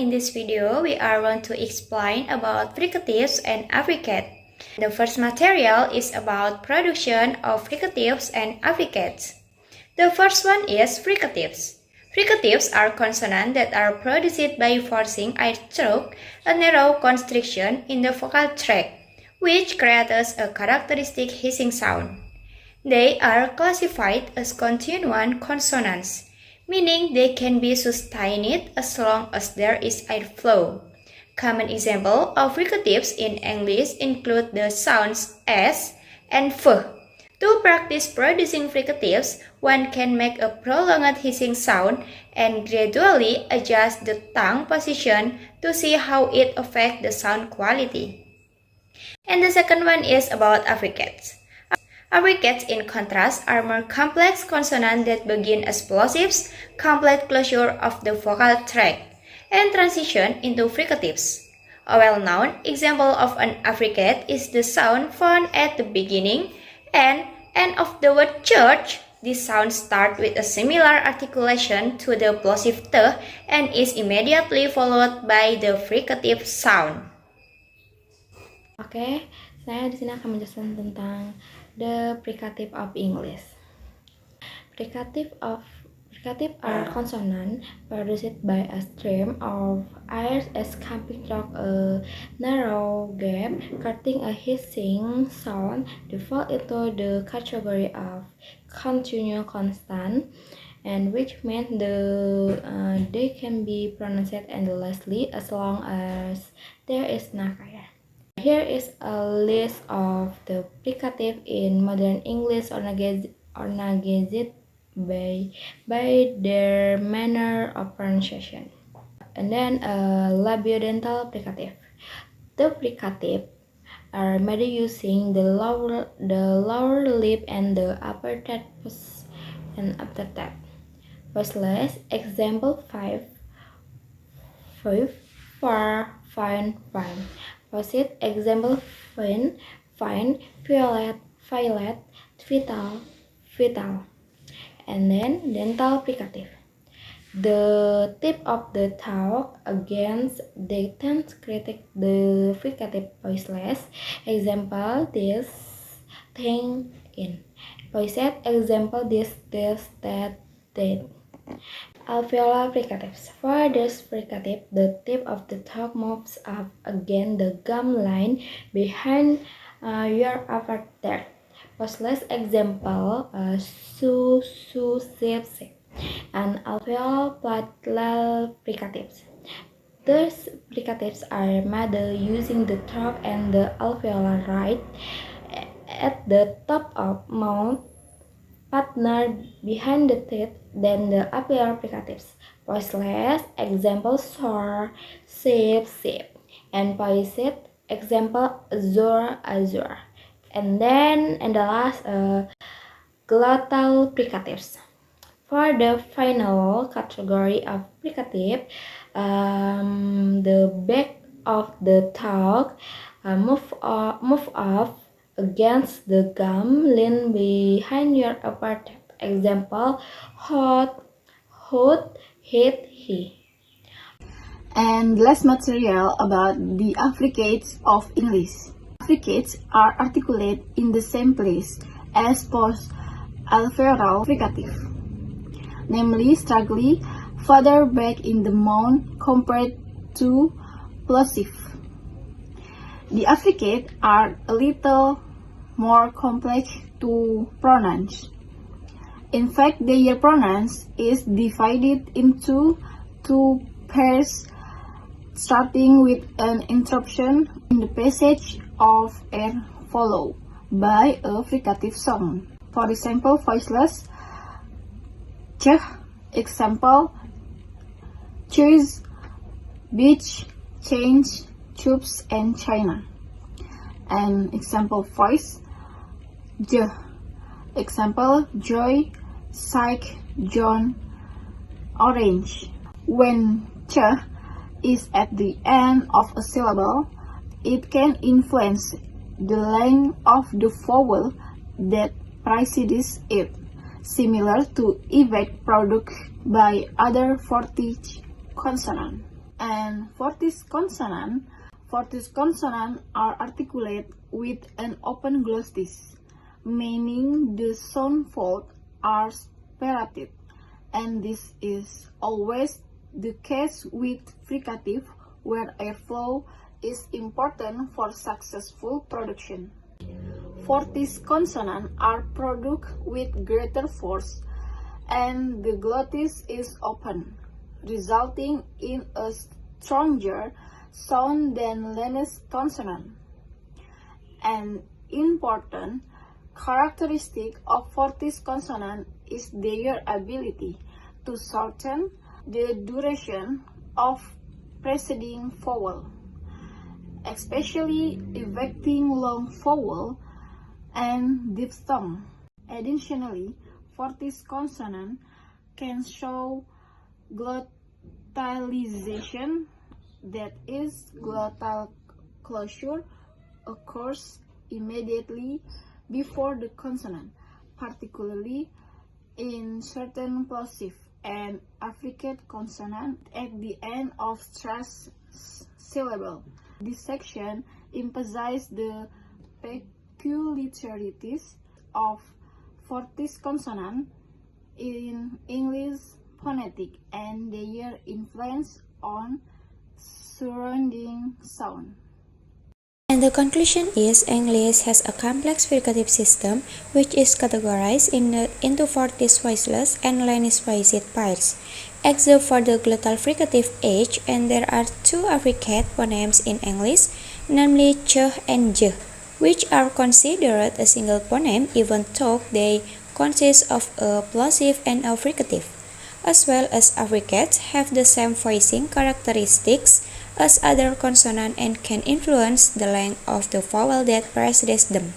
in this video we are going to explain about fricatives and affricates. The first material is about production of fricatives and affricates. The first one is fricatives. Fricatives are consonants that are produced by forcing air through a narrow constriction in the vocal tract, which creates a characteristic hissing sound. They are classified as continuant consonants, meaning they can be sustained as long as there is airflow. Common examples of fricatives in English include the sounds S and F. To practice producing fricatives, one can make a prolonged hissing sound and gradually adjust the tongue position to see how it affects the sound quality. And the second one is about affricates. Affricates, in contrast, are more complex consonants that begin as plosives, complete closure of the vocal tract, and transition into fricatives. A well-known example of an affricate is the sound found at the beginning and end of the word church. This sound starts with a similar articulation to the plosive t and is immediately followed by the fricative sound. Oke, saya di sini akan menjelaskan tentang the fricative of English. Fricative are consonants produced by a stream of air escaping through a narrow gap, creating a hissing sound. They fall into the category of continual constant, and which means they can be pronounced endlessly as long as there is nakaya. Here is a list of the fricative in modern English organized by their manner of pronunciation. And then labiodental fricative. The fricative are made using the lower lip and the upper teeth and after that. Voiceless. Example 5. Far, fine, fine. Voiced. Example fine, fine, violet, violet, vital, vital. And then dental fricative. The tip of the tongue against the tense critic the fricative voiceless. Example this thing in. Voiced. Example this that. Alveolar fricatives. For this fricative, the tip of the tongue moves up against the gum line behind your upper teeth. Voiceless. Example su, sip, sip. And alveolar fricatives. These fricatives are made using the throat and the alveolar right at the top of mouth, partner behind the teeth, then the alveolar fricatives. Voiceless. Example soar, sip, sip. And voiced. Example azure, azure. And then the last glottal fricatives. For the final category of fricative, the back of the tongue move off against the gum line behind your upper teeth. Example hot, hot, hit, he. And last material about the affricates of English. Affricates are articulate in the same place as post-alveolar fricative, namely struggling further back in the mouth compared to plosive. The affricates are a little more complex to pronounce. In fact, their pronounce is divided into two pairs, starting with an interruption in the passage of air followed by a fricative sound. For example, voiceless ch, example choose, beach, change, tubes, and China. And example voice j, example joy, psych, John, orange. When ch is at the end of a syllable, it can influence the length of the vowel that precedes it, similar to effect produced by other 40 consonants. and Fortis consonant. Fortis consonants are articulate with an open glottis, meaning the sound folds are separated, and this is always the case with fricative, where airflow is important for successful production. Fortis consonants are produced with greater force, and the glottis is open, resulting in a stronger sound than Linus consonant. An important characteristic of Fortis consonant is their ability to shorten the duration of preceding vowel, especially evicting long vowel and diphthong. Additionally, Fortis consonant can show glottalization, that is, glottal closure occurs immediately before the consonant, particularly in certain plosive and affricate consonants at the end of stressed syllable. This section emphasizes the peculiarities of Fortis consonant in English phonetic and their influence on surrounding sound. And the conclusion is English has a complex fricative system which is categorized into Fortis voiceless and Linus voiced pairs. Except for the glottal fricative H, and there are two affricate phonemes in English, namely ch and j, which are considered a single phoneme even though they consist of a plosive and a fricative, as well as affricates have the same voicing characteristics as other consonants and can influence the length of the vowel that precedes them.